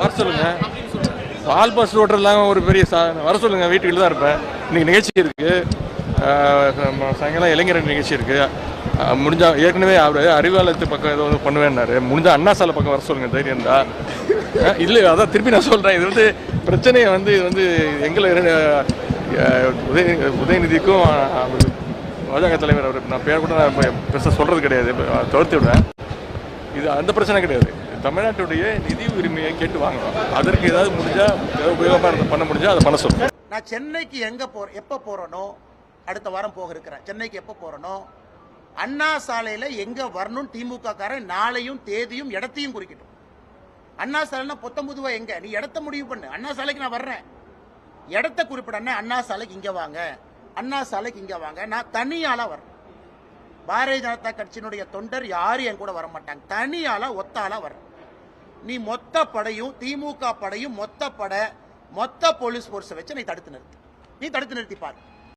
வர சொல்லுங்க. பால் பஸ் ஓட்டுறதுலாம் ஒரு பெரிய வர சொல்லுங்க. வீட்டுக்குள்ள தான் இருப்பேன். இன்னைக்கு நிகழ்ச்சி இருக்கு, சாயங்காலம் இளைஞர் நிகழ்ச்சி இருக்கு. முடிஞ்சா ஏற்கனவே அவர் அறிவாலயத்து பக்கம் ஏதோ பண்ணுவேன்னாரு. முடிஞ்சா அண்ணா சாலை பக்கம் வர சொல்லுங்க தைரியம் தான். இல்லை அதான் திருப்பி நான் சொல்றேன். இது வந்து பிரச்சனையை வந்து இது வந்து எங்களை உதயநிதிக்கும் பாஜக தலைவர் அவர் நான் பேர் கூட நான் பெருசாக சொல்றது கிடையாது, தவிர்த்து விடுவேன். இது அந்த பிரச்சனை கிடையாது. தமிழ்நாட்டுடைய நிதி உரிமையை கேட்டு வாங்கணும். அதற்கு ஏதாவது முடிஞ்சா உபயோகமாக பண்ண முடிஞ்சா அதை பண்ண சொல்லுங்க. நான் சென்னைக்கு எப்போ போறேனோ, அடுத்த வாரம் போக இருக்கிறேன். சென்னைக்கு எப்போ போறேனோ அண்ணா சாலையில எங்க வரணும் திமுக காரன் நாளையும் தேதியும் இடத்தையும் குறிக்கட்டும். அண்ணா சாலைனா பொத்தம்புதுவா எங்க, நீ இடத்த முடிவு பண்ணு. அண்ணா சாலைக்கு நான் வர்றேன், இடத்த குறிப்பிட. அண்ணா சாலைக்கு இங்க வாங்க, அண்ணா சாலைக்கு இங்க வாங்க. நான் தனியாளா வர்றேன். பாரதிய ஜனதா கட்சியினுடைய தொண்டர் யாரும் என் கூட வர மாட்டாங்க. தனியாளா ஒத்தாளா வர்றேன். நீ மொத்த படையும் திமுக படையும் மொத்த போலீஸ் போர்ஸை வச்சு நீ தடுத்து நிறுத்தி பாரு.